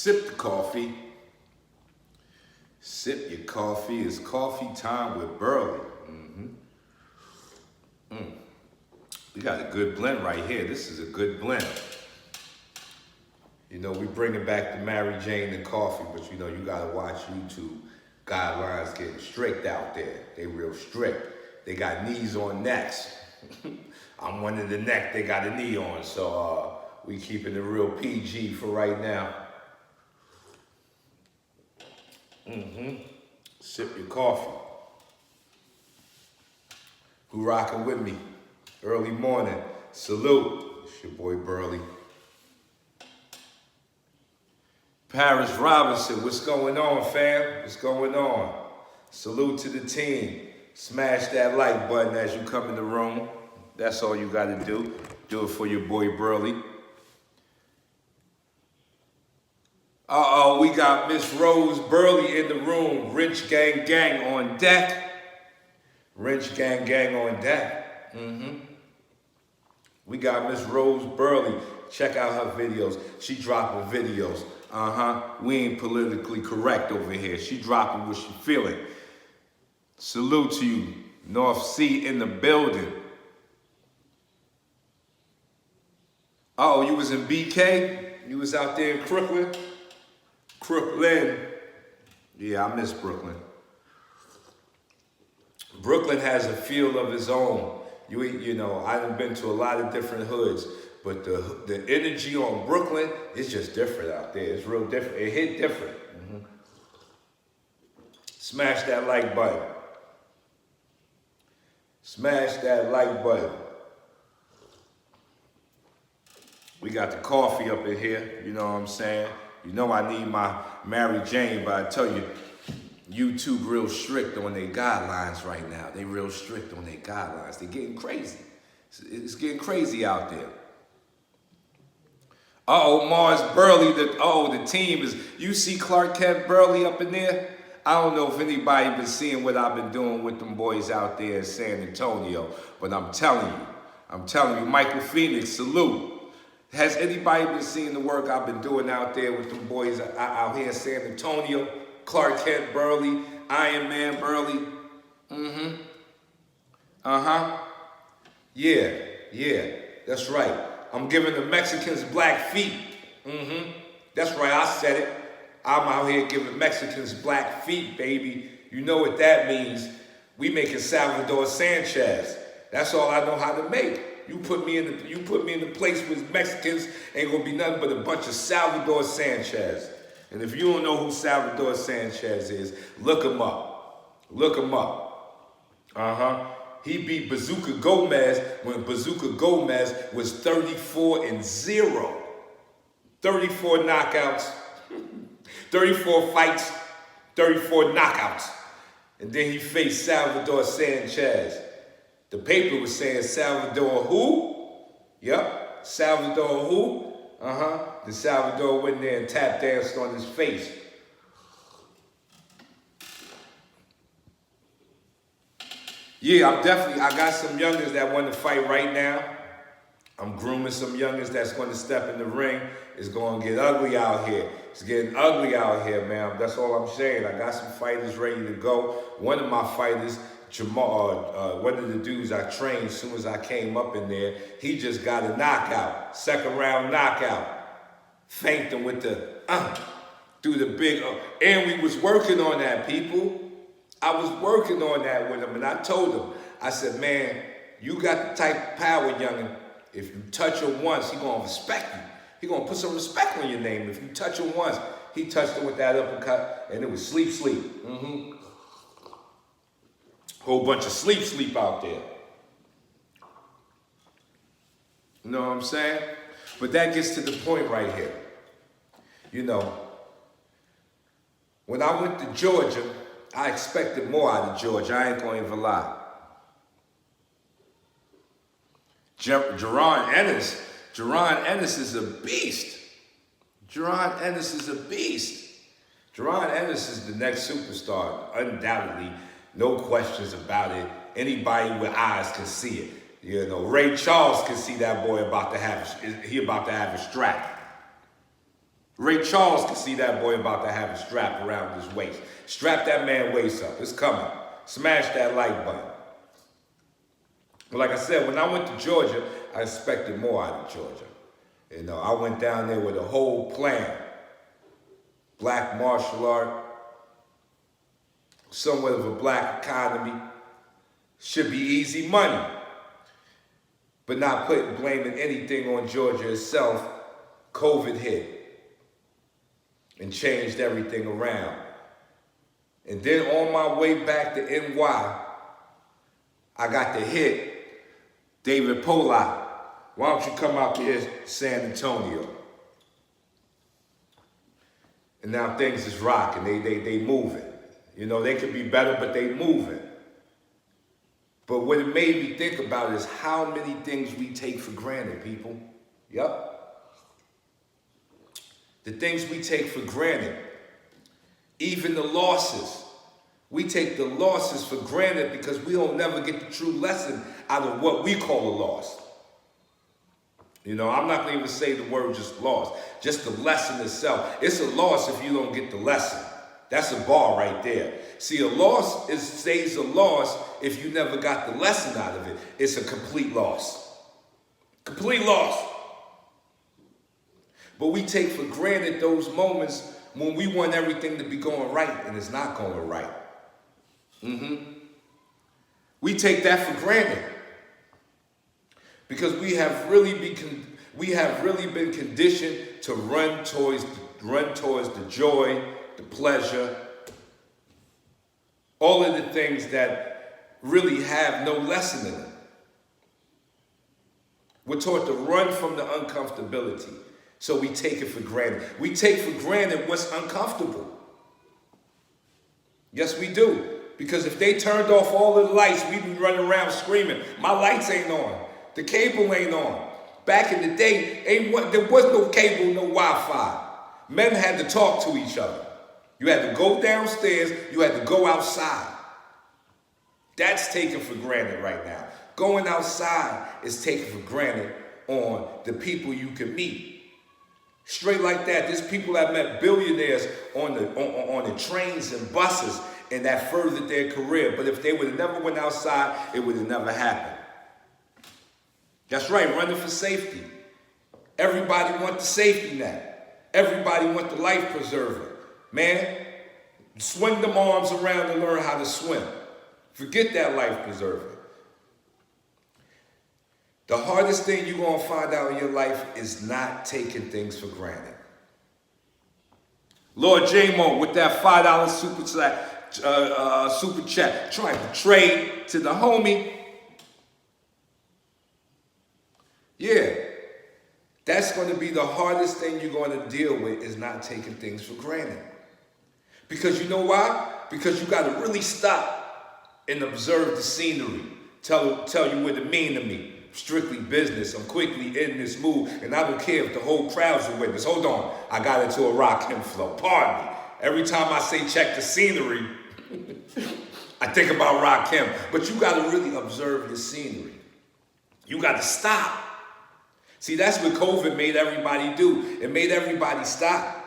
Sip the coffee. Sip your coffee. It's coffee time with Burly. We got a good blend right here. This is a good blend. You know, we bringing back the Mary Jane and coffee, but you know, you gotta watch YouTube. Guidelines getting strict out there. They real strict. They got knees on necks. I'm one of the neck, they got a knee on, so we keeping it real PG for right now. Sip your coffee. Who rocking with me? Early morning. Salute. It's your boy Burly. Paris Robinson, what's going on, fam? What's going on? Salute to the team. Smash that like button as you come in the room. That's all you gotta do. Do it for your boy Burly. Uh-oh, we got Miss Rose Burly in the room. Rich Gang Gang on deck. Rich Gang Gang on deck. We got Miss Rose Burly. Check out her videos. She dropping videos. We ain't politically correct over here. She dropping what she feeling. Salute to you. North Sea in the building. Oh, you was in BK? You was out there in Crooklyn? Crooklyn. Yeah, I miss Brooklyn. Brooklyn has a feel of its own. You know, I've been to a lot of different hoods, but the energy on Brooklyn is just different out there. It's real different. It hit different. Smash that like button. Smash that like button. We got the coffee up in here, you know what I'm saying? You know I need my Mary Jane, but I tell you, YouTube real strict on their guidelines right now. They real strict on their guidelines. They're getting crazy. It's getting crazy out there. Uh-oh, Mars Burly, the team is, you see Clark Kent Burly up in there? I don't know if anybody been seeing what I've been doing with them boys out there in San Antonio, but I'm telling you, Michael Phoenix, salute. Has anybody been seeing the work I've been doing out there with them boys out here in San Antonio? Clark Kent Burly, Iron Man Burly. Yeah, that's right. I'm giving the Mexicans black feet. That's right, I said it. I'm out here giving Mexicans black feet, baby. You know what that means. We making Salvador Sanchez. That's all I know how to make. You put me in the place with Mexicans, ain't gonna be nothing but a bunch of Salvador Sanchez. And if you don't know who Salvador Sanchez is, look him up. Look him up. He beat Bazooka Gomez when Bazooka Gomez was 34-0. 34 knockouts, 34 fights, 34 knockouts. And then he faced Salvador Sanchez. The paper was saying Salvador who? Yep, Salvador who? Then Salvador went there and tap danced on his face. Yeah, I got some youngers that want to fight right now. I'm grooming some youngers that's going to step in the ring. It's going to get ugly out here. It's getting ugly out here, man. That's all I'm saying. I got some fighters ready to go. One of my fighters, Jamal, one of the dudes I trained as soon as I came up in there, he just got a knockout, second round knockout. Thanked him with the, through the big, and we was working on that, people. I was working on that with him, and I told him, I said, man, you got the type of power, youngin'. If you touch him once, he gonna respect you. He gonna put some respect on your name. If you touch him once, he touched him with that uppercut, and it was sleep. Whole bunch of sleep out there. You know what I'm saying? But that gets to the point right here. You know, when I went to Georgia, I expected more out of Georgia. I ain't gonna even lie. Jerron Ennis is a beast. Jerron Ennis is the next superstar, undoubtedly. No questions about it. Anybody with eyes can see it. You know, Ray Charles can see that boy about to have a strap. Ray Charles can see that boy about to have a strap around his waist. Strap that man waist up. It's coming. Smash that like button. But like I said, when I went to Georgia, I expected more out of Georgia. You know, I went down there with a whole plan. Black martial art, somewhat of a black economy, should be easy money. But not blaming anything on Georgia itself. COVID hit and changed everything around. And then on my way back to NY, I got the hit, David Polak, why don't you come out here, San Antonio? And now things is rocking, they moving. You know, they could be better, but they moving. But what it made me think about is how many things we take for granted, people. Yep. The things we take for granted, even the losses. We take the losses for granted because we don't never get the true lesson out of what we call a loss. You know, I'm not going to even say the word just loss, just the lesson itself. It's a loss if you don't get the lesson. That's a bar right there. See, a loss stays a loss if you never got the lesson out of it. It's a complete loss. Complete loss. But we take for granted those moments when we want everything to be going right and it's not going right. We take that for granted because we have really been conditioned to run towards the joy, the pleasure, all of the things that really have no lesson in them. We're taught to run from the uncomfortability, so we take it for granted. We take for granted what's uncomfortable. Yes, we do. Because if they turned off all of the lights, we'd be running around screaming, my lights ain't on, the cable ain't on. Back in the day, there was no cable, no Wi-Fi. Men had to talk to each other. You had to go downstairs, you had to go outside. That's taken for granted right now. Going outside is taken for granted on the people you can meet. Straight like that, there's people that met billionaires on the trains and buses, and that furthered their career. But if they would have never went outside, it would have never happened. That's right, running for safety. Everybody want the safety net. Everybody want the life preserver. Man, swing them arms around and learn how to swim. Forget that life preserver. The hardest thing you're going to find out in your life is not taking things for granted. Lord J-Mo with that $5 super chat, trying to trade to the homie. Yeah, that's going to be the hardest thing you're going to deal with is not taking things for granted. Because you know why? Because you got to really stop and observe the scenery. Tell you what it mean to me. Strictly business. I'm quickly in this mood, and I don't care if the whole crowd's a witness. Hold on, I got into a Rakim flow. Pardon me. Every time I say check the scenery, I think about Rakim. But you got to really observe the scenery. You got to stop. See, that's what COVID made everybody do. It made everybody stop.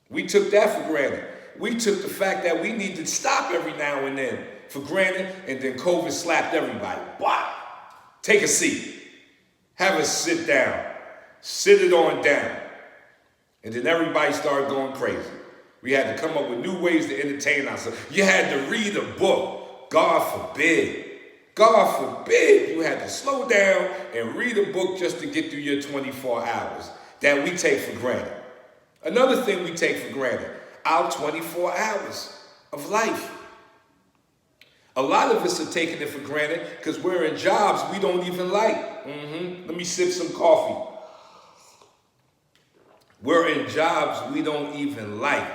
We took that for granted. We took the fact that we need to stop every now and then for granted, and then COVID slapped everybody. Wow. Take a seat. Have a sit down. Sit it on down. And then everybody started going crazy. We had to come up with new ways to entertain ourselves. You had to read a book. God forbid. God forbid you had to slow down and read a book just to get through your 24 hours that we take for granted. Another thing we take for granted, our 24 hours of life. A lot of us are taking it for granted because we're in jobs we don't even like. Let me sip some coffee. We're in jobs we don't even like.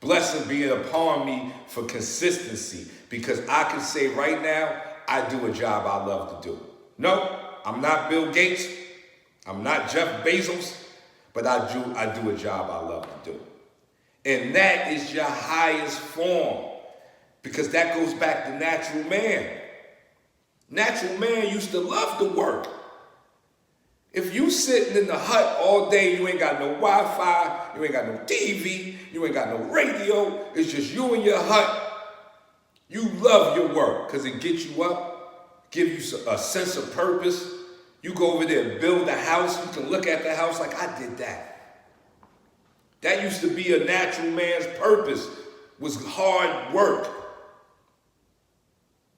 Blessing being upon me for consistency, because I can say right now, I do a job I love to do. No, I'm not Bill Gates. I'm not Jeff Bezos, but I do a job I love to do. And that is your highest form, because that goes back to natural man. Natural man used to love to work. If you sitting in the hut all day, you ain't got no Wi-Fi, you ain't got no TV, you ain't got no radio, it's just you and your hut, you love your work because it gets you up, give you a sense of purpose. You go over there and build a house, you can look at the house like, I did that. That used to be a natural man's purpose, was hard work.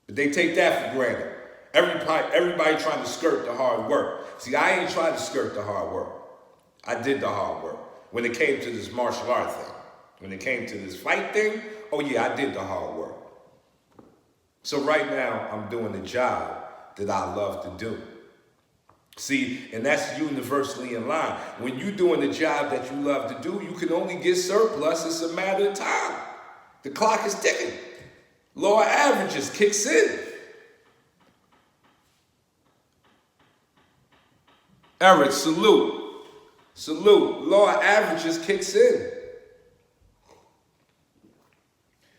But they take that for granted. Everybody trying to skirt the hard work. See, I ain't trying to skirt the hard work. I did the hard work. When it came to this martial art thing, when it came to this fight thing, oh yeah, I did the hard work. So right now, I'm doing the job that I love to do. See, and that's universally in line. When you're doing the job that you love to do, you can only get surplus. It's a matter of time. The clock is ticking. Law of averages kicks in. Eric, salute. Salute. Law of averages kicks in.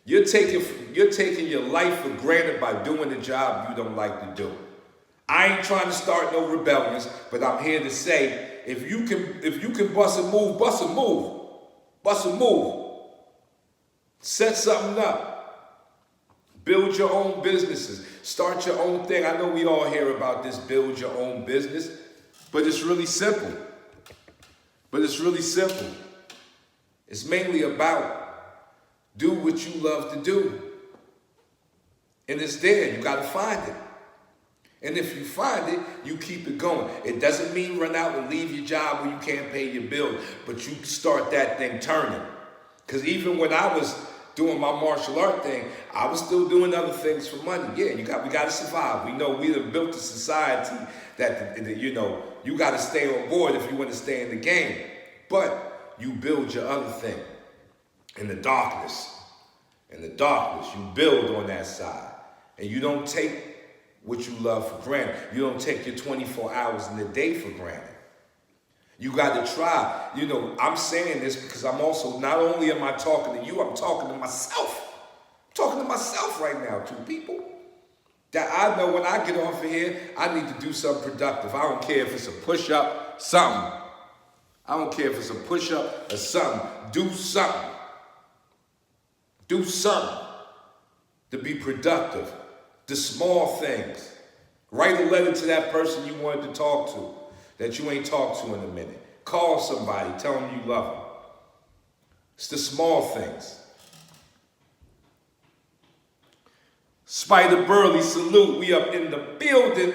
You're taking your life for granted by doing the job you don't like to do. I ain't trying to start no rebellions, but I'm here to say, if you can bust a move, bust a move. Bust a move. Set something up. Build your own businesses. Start your own thing. I know we all hear about this build your own business, but it's really simple. It's mainly about do what you love to do. And it's there. You got to find it. And if you find it, you keep it going. It doesn't mean run out and leave your job where you can't pay your bills, but you start that thing turning. Because even when I was doing my martial art thing, I was still doing other things for money. Yeah, we got to survive. We know we have built a society that you got to stay on board if you want to stay in the game. But you build your other thing in the darkness. In the darkness, you build on that side. And you don't take what you love for granted. You don't take your 24 hours in the day for granted. You got to try. I'm saying this because I'm also, not only am I talking to you, I'm talking to myself. I'm talking to myself right now, too, people. That I know when I get off of here, I need to do something productive. I don't care if it's a push-up, something. I don't care if it's a push-up or something. Do something. Do something to be productive. The small things. Write a letter to that person you wanted to talk to that you ain't talked to in a minute. Call somebody. Tell them you love them. It's the small things. Spider Burly, salute. We up in the building.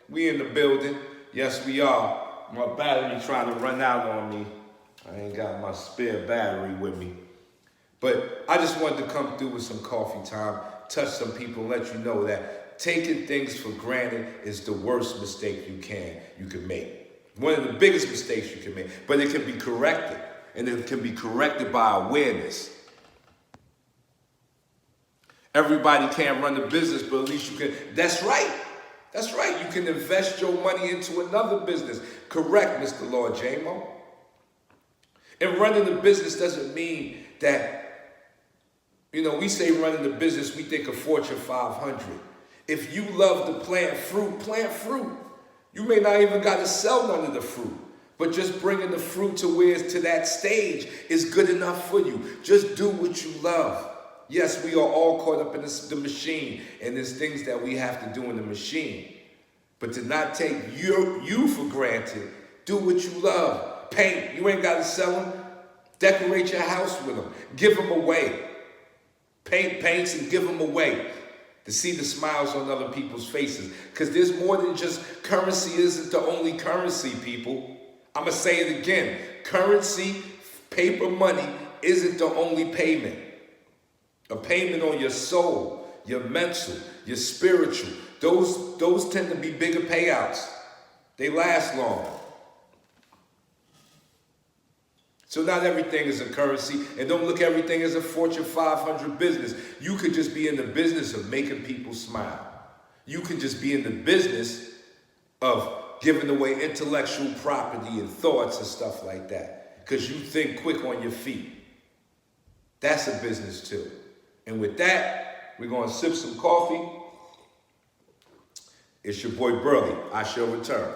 We in the building. Yes, we are. My battery trying to run out on me. I ain't got my spare battery with me. But I just wanted to come through with some coffee time, touch some people, let you know that taking things for granted is the worst mistake you can make. One of the biggest mistakes you can make, but it can be corrected, and it can be corrected by awareness. Everybody can't run a business, but at least you can. That's right. That's right. You can invest your money into another business. Correct, Mr. Lord J-Mo. And running a business doesn't mean that, we say running the business, we think of Fortune 500. If you love to plant fruit, plant fruit. You may not even got to sell none of the fruit, but just bringing the fruit to where it's to that stage is good enough for you. Just do what you love. Yes, we are all caught up in the machine, and there's things that we have to do in the machine. But to not take you for granted, do what you love. Paint, you ain't got to sell them. Decorate your house with them. Give them away. Paint paints and give them away to see the smiles on other people's faces. Because there's more than just currency isn't the only currency, people. I'm going to say it again. Currency, paper money, isn't the only payment. A payment on your soul, your mental, your spiritual. Those tend to be bigger payouts. They last longer. So not everything is a currency, and don't look everything as a Fortune 500 business. You could just be in the business of making people smile. You can just be in the business of giving away intellectual property and thoughts and stuff like that, because you think quick on your feet. That's a business too. And with that, we're going to sip some coffee. It's your boy Burly. I shall return.